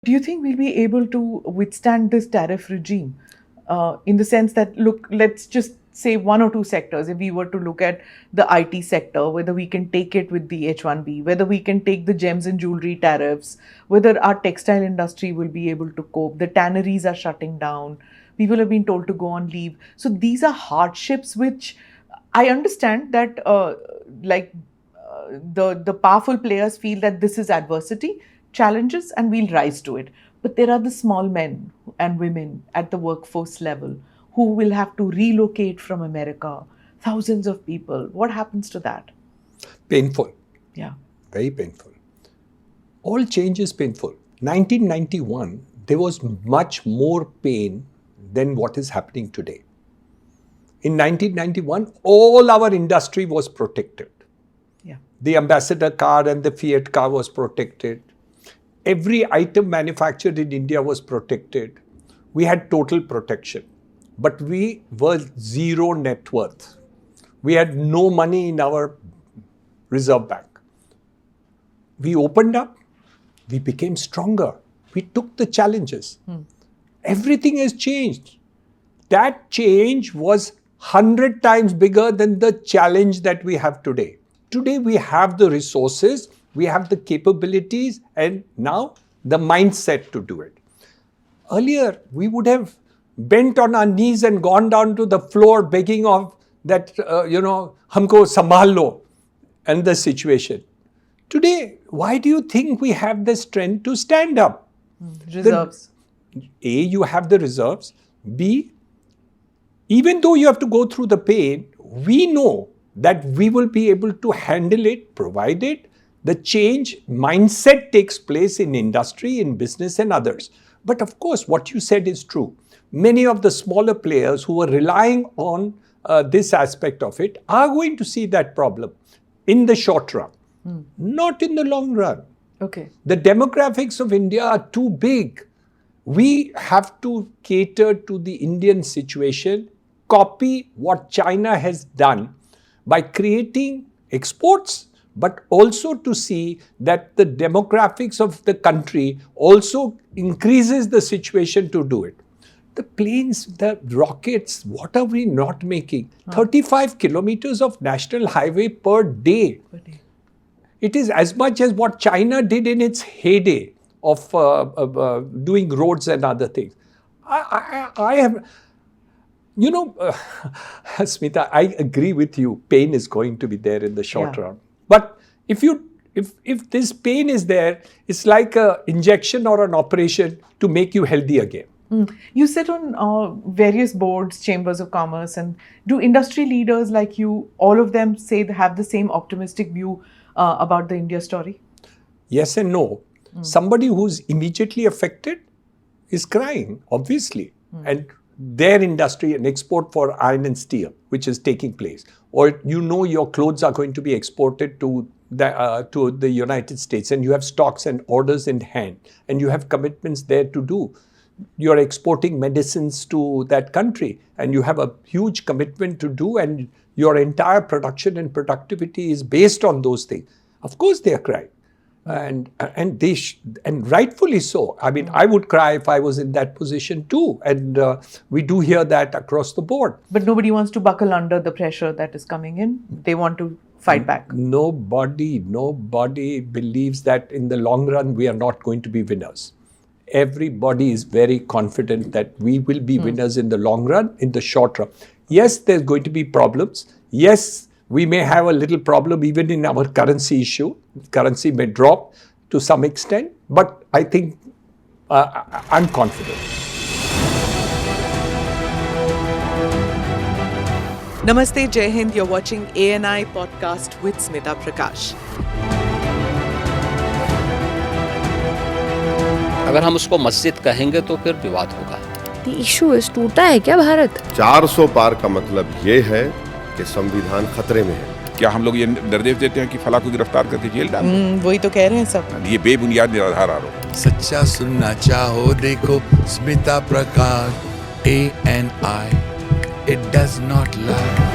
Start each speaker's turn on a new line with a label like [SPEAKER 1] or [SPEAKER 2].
[SPEAKER 1] Do you think we'll be able to withstand this tariff regime? In the sense that, look, let's just say one or two sectors. If we were to look at the IT sector, whether we can take it with the H1B, whether we can take the gems and jewelry tariffs, whether our textile industry will be able to cope. The tanneries are shutting down. People have been told to go on leave. So these are hardships which I understand that the powerful players feel that this is adversity, challenges, and we'll rise to it. But there are the small men and women at the workforce level who will have to relocate from America, thousands of people. What happens to that?
[SPEAKER 2] Painful.
[SPEAKER 1] Yeah.
[SPEAKER 2] Very painful. All change is painful. 1991, there was much more pain than what is happening today. In 1991, all our industry was protected.
[SPEAKER 1] Yeah.
[SPEAKER 2] The Ambassador car and the Fiat car was protected. Every item manufactured in India was protected. We had total protection. But we were zero net worth. We had no money in our reserve bank. We opened up. We became stronger. We took the challenges. Everything has changed. That change was 100 times bigger than the challenge that we have today. Today we have the resources, we have the capabilities, and now the mindset to do it. Earlier, we would have bent on our knees and gone down to the floor begging of that, humko sambhal lo, and the situation. Today, why do you think we have the strength to stand up?
[SPEAKER 1] Reserves.
[SPEAKER 2] A, you have the reserves. B, even though you have to go through the pain, we know that we will be able to handle it, provided the change mindset takes place in industry, in business and others. But of course, what you said is true. Many of the smaller players who are relying on this aspect of it are going to see that problem in the short run, not in the long run.
[SPEAKER 1] Okay.
[SPEAKER 2] The demographics of India are too big. We have to cater to the Indian situation, copy what China has done by creating exports, but also to see that the demographics of the country also increases the situation to do it. The planes, the rockets, what are we not making? 35 kilometers of national highway per day. It is as much as what China did in its heyday of doing roads and other things. I have, Smita, I agree with you. Pain is going to be there in the short run. But if this pain is there, it's like an injection or an operation to make you healthy again.
[SPEAKER 1] You sit on various boards, chambers of commerce, and do industry leaders like you, all of them say they have the same optimistic view about the India story?
[SPEAKER 2] Yes and no. Somebody who's immediately affected is crying, obviously. And their industry, an export for iron and steel, which is taking place. Or your clothes are going to be exported to the United States, and you have stocks and orders in hand, and you have commitments there to do. You're exporting medicines to that country, and you have a huge commitment to do, and your entire production and productivity is based on those things. Of course they are crying. And rightfully so. I mean, I would cry if I was in that position too. And we do hear that across the board.
[SPEAKER 1] But nobody wants to buckle under the pressure that is coming in. They want to fight back.
[SPEAKER 2] Nobody believes that in the long run we are not going to be winners. Everybody is very confident that we will be winners in the long run, in the short run. Yes, there's going to be problems. Yes, we may have a little problem even in our currency issue. Currency may drop to some extent, but I think I'm confident.
[SPEAKER 1] Namaste, Jai Hind. You're watching ANI podcast with Smita Prakash.
[SPEAKER 3] अगर हम उसको मस्जिद कहेंगे तो फिर विवाद होगा.
[SPEAKER 4] The issue is टूटा है क्या भारत?
[SPEAKER 5] 400 पार का मतलब ये है कि संविधान खतरे में है.
[SPEAKER 6] क्या हम लोग ये निर्देश देते हैं कि फला को गिरफ्तार करके जेल डाल?
[SPEAKER 1] वही तो कह रहे हैं सब.
[SPEAKER 6] ये बेबुनियाद निराधार आरोप.
[SPEAKER 7] सच्चा सुनना चाहो देखो स्मिता प्रकाश ANI. It does not lie.